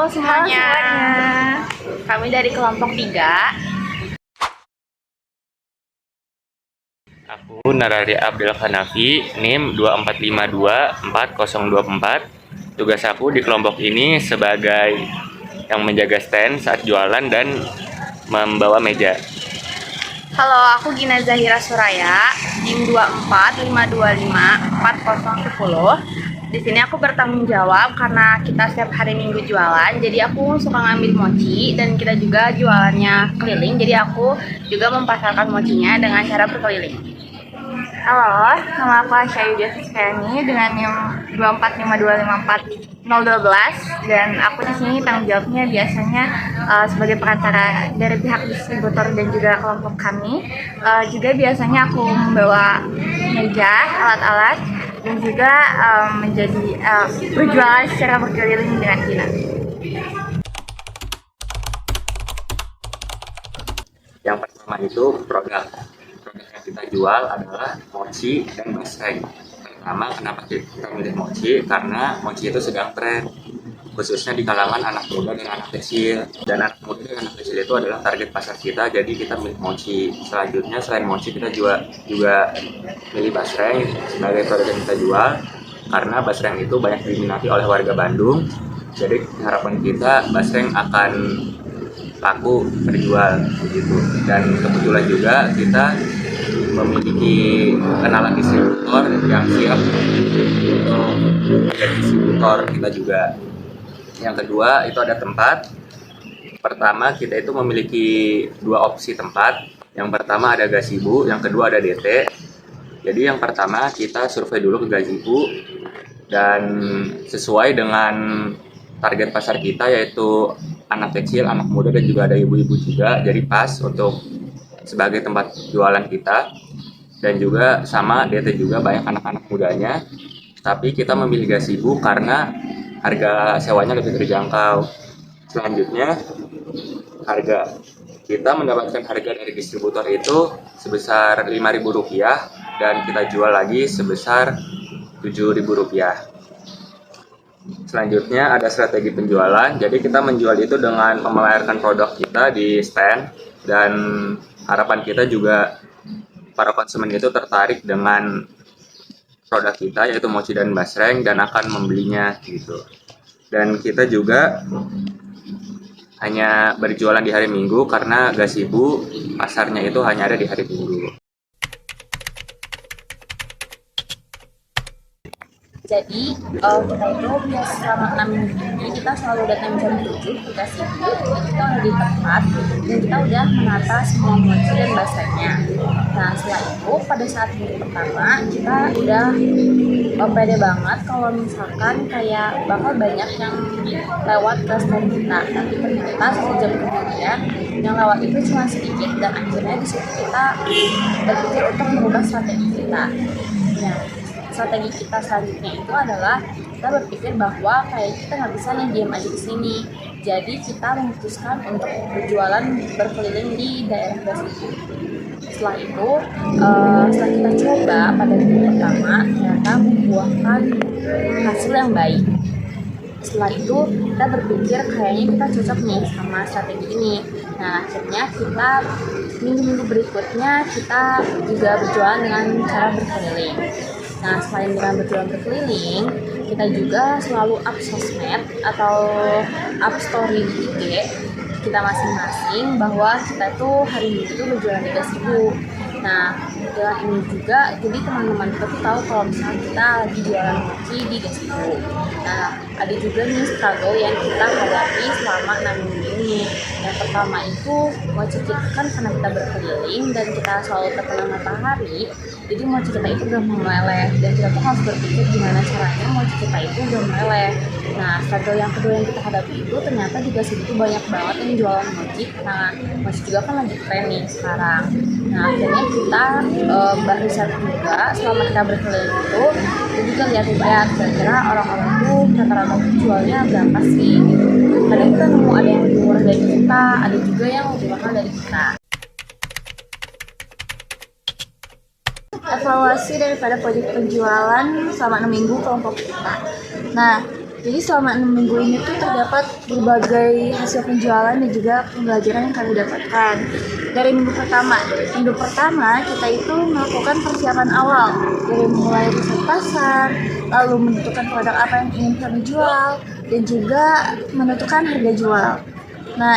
semuanya. Kami dari kelompok 3. Aku Narari Abdul Hanafi, NIM 24524024. Tugas aku di kelompok ini sebagai yang menjaga stand saat jualan dan membawa meja. Halo, aku Gina Zahira Suraya, NIM 2452544010. Di sini aku bertanggung jawab karena kita setiap hari Minggu jualan. Jadi aku suka ngambil mochi dan kita juga jualannya keliling. Jadi aku juga mempasarkan mochinya dengan cara berkeliling. Halo, nama aku Asya Yudhya Fiskayani dengan NIM 2452544012 dan aku di sini tanggung jawabnya biasanya sebagai perantara dari pihak distributor dan juga kelompok kami. Juga biasanya aku membawa meja, alat-alat dan juga berjualan secara berkeliling dengan Gina. Yang pertama itu produk yang kita jual adalah mochi dan basreng. Pertama, kenapa kita milih mochi? Karena mochi itu sedang tren, khususnya di kalangan anak muda dan anak kecil. Dan anak muda dan anak kecil itu adalah target pasar kita, jadi kita milih mochi. Selanjutnya, selain mochi, kita juga milih basreng sebagai produk yang kita jual, karena basreng itu banyak diminati oleh warga Bandung. Jadi harapan kita basreng akan laku terjual begitu. Dan kebetulan juga kita memiliki kenalan distributor yang siap untuk menjadi distributor kita juga. Yang kedua itu ada tempat. Pertama, kita itu memiliki 2 opsi tempat. Yang pertama ada gazebo, yang kedua ada DT. Jadi yang pertama kita survei dulu ke gazebo dan sesuai dengan target pasar kita yaitu anak kecil, anak muda dan juga ada ibu-ibu juga. Jadi pas untuk sebagai tempat jualan kita. Dan juga sama DT juga banyak anak-anak mudanya. Tapi kita memilih gazebo karena harga sewanya lebih terjangkau. Selanjutnya harga. Kita mendapatkan harga dari distributor itu sebesar Rp5.000 dan kita jual lagi sebesar Rp7.000. Selanjutnya ada strategi penjualan. Jadi kita menjual itu dengan memamerkan produk kita di stand dan harapan kita juga para konsumen itu tertarik dengan produk kita yaitu mochi dan basreng dan akan membelinya gitu. Dan kita juga hanya berjualan di hari Minggu karena gazebo pasarnya itu hanya ada di hari Minggu. Jadi kita itu biasa selama 6 minggu ini kita selalu datang jam 7 kita sibuk, kita udah di tempat dan kita udah menata semua mochi dan basahnya. Nah setelah itu pada saat minggu pertama kita udah pede banget kalau misalkan kayak bakal banyak yang lewat ke stand kita, tapi ternyata 1 jam kemudian yang lewat itu cuma sedikit dan akhirnya disitu kita berpikir untuk merubah strategi kita. Nah, strategi kita selanjutnya itu adalah kita berpikir bahwa kayak kita nggak bisa nih diam aja di sini. Jadi kita memutuskan untuk berjualan berkeliling di daerah gazebo. Setelah itu, setelah kita coba pada minggu pertama, ternyata membuahkan hasil yang baik. Setelah itu kita berpikir kayaknya kita cocok nih sama strategi ini. Nah akhirnya kita minggu-minggu berikutnya kita juga berjualan dengan cara berkeliling. Nah selain dengan berjualan berkeliling, kita juga selalu up sosmed atau up story di IG kita masing-masing bahwa kita tuh hari Minggu itu berjualan di gazebo. Nah dengan ini juga jadi teman-teman kita tuh tahu kalau misalnya kita lagi jualan mochi di gazebo. Nah ada juga nih struggle yang kita hadapi selama 6 minggu ini. Yang pertama itu mochi kita kan karena kita berkeliling dan kita selalu terkena matahari, jadi mochi kita itu udah meleleh dan kita tuh harus berpikir gimana caranya mochi kita itu udah meleleh. Nah struggle yang kedua yang kita hadapi itu ternyata juga segitu banyak banget yang jualan mochi karena mochi juga kan lagi tren nih sekarang. Nah akhirnya kita riset juga selama kita berkeliling itu, kita juga lihat-lihat kira-kira orang-orang tuh rata-rata jualnya berapa sih gitu. Kadang kita nemu ada yang lebih murah dari kita, ada juga yang lebih mahal dari kita. Evaluasi daripada proyek penjualan selama 6 minggu kelompok kita. Nah, Jadi selama 6 minggu ini tuh terdapat berbagai hasil penjualan dan juga pembelajaran yang kami dapatkan. Dari minggu pertama kita itu melakukan persiapan awal, dari mulai riset pasar, lalu menentukan produk apa yang ingin kami jual, dan juga menentukan harga jual. Nah,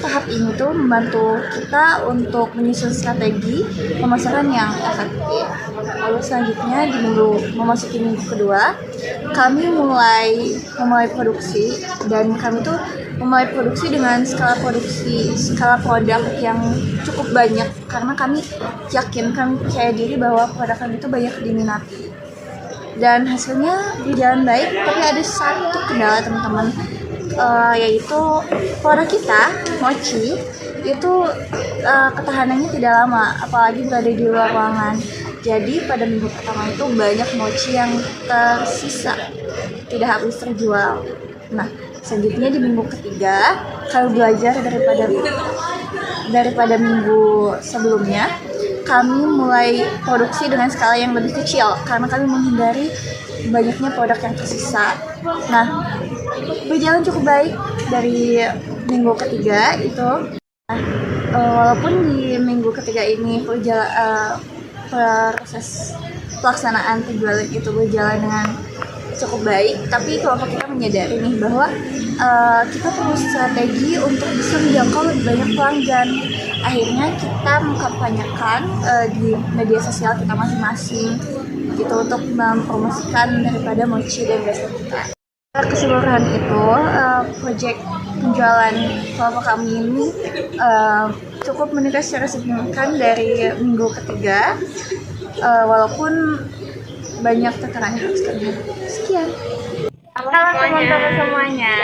tahap ini tuh membantu kita untuk menyusun strategi pemasaran yang efektif. Lalu selanjutnya memasuki minggu kedua, kami mulai produksi, dan kami tuh memulai produksi dengan skala produk yang cukup banyak, karena kami percaya diri bahwa produk kami itu banyak diminati. Dan hasilnya berjalan baik, tapi ada satu kendala teman-teman, yaitu produk kita, mochi, itu ketahanannya tidak lama, apalagi berada di luar ruangan. Jadi pada minggu pertama itu banyak mochi yang tersisa, tidak habis terjual. Nah, selanjutnya di minggu ketiga, kami belajar daripada minggu sebelumnya. Kami mulai produksi dengan skala yang lebih kecil karena kami menghindari banyaknya produk yang tersisa. Nah, berjalan cukup baik dari minggu ketiga itu. Walaupun di minggu ketiga ini proses pelaksanaan penjualan itu berjalan dengan cukup baik, tapi kelompok kita menyadari nih bahwa kita perlu strategi untuk bisa menjangkau lebih banyak pelanggan. Akhirnya kita mengkampanyekan di media sosial kita masing-masing gitu untuk mempromosikan daripada mochi dan basah kita. Keseluruhan itu, proyek penjualan kelompok kami ini cukup meningkat secara signifikan dari minggu ketiga, walaupun banyak tantangan yang harus kami hadapi. Sekian. Halo teman-teman semuanya.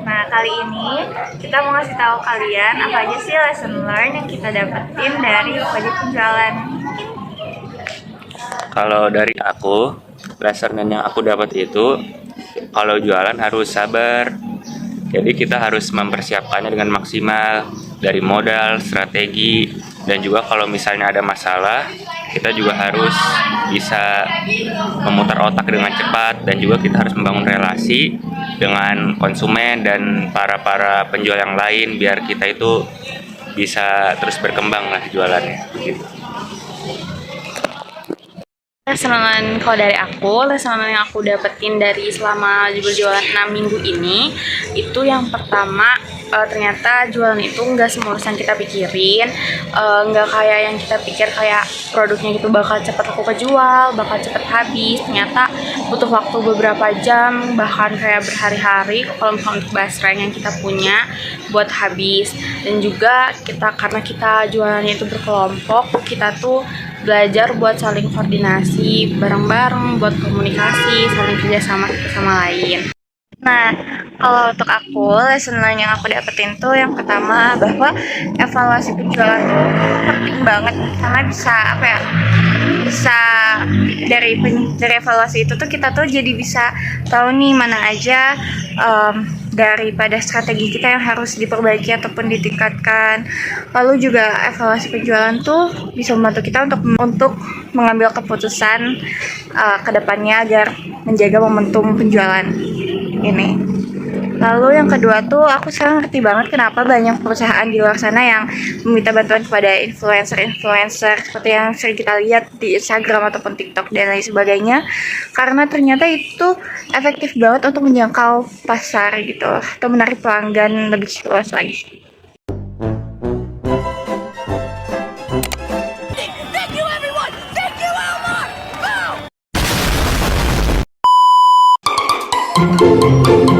Nah, kali ini kita mau ngasih tahu kalian apa aja sih lesson learn yang kita dapetin dari proyek penjualan. Kalau dari aku, lesson yang aku dapat itu, kalau jualan harus sabar. Jadi kita harus mempersiapkannya dengan maksimal, dari modal, strategi, dan juga kalau misalnya ada masalah, kita juga harus bisa memutar otak dengan cepat, dan juga kita harus membangun relasi dengan konsumen dan para penjual yang lain biar kita itu bisa terus berkembang lah jualannya gitu. Kalau dari aku, lesson yang aku dapetin dari selama berjualan 6 minggu ini, itu yang pertama, ternyata jualan itu nggak semulus yang kita pikirin, nggak kayak yang kita pikir kayak produknya gitu bakal cepet aku kejual, bakal cepet habis. Ternyata butuh waktu beberapa jam, bahkan kayak berhari-hari kalau misalnya untuk basreng yang kita punya buat habis. Dan juga karena kita jualannya itu berkelompok, kita tuh belajar buat saling koordinasi bareng-bareng, buat komunikasi, saling kerja sama lain. Nah, kalau untuk aku, lesson learn yang aku dapetin tuh yang pertama bahwa evaluasi penjualan tuh penting banget, karena bisa dari evaluasi itu tuh kita tuh jadi bisa tahu nih mana aja daripada strategi kita yang harus diperbaiki ataupun ditingkatkan. Lalu juga evaluasi penjualan tuh bisa membantu kita untuk mengambil keputusan ke depannya agar menjaga momentum penjualan ini. Lalu yang kedua tuh, aku sekarang ngerti banget kenapa banyak perusahaan di luar sana yang meminta bantuan kepada influencer seperti yang sering kita lihat di Instagram ataupun TikTok dan lain sebagainya, karena ternyata itu efektif banget untuk menjangkau pasar gitu, atau menarik pelanggan lebih luas lagi. Thank you, Elmar. Go!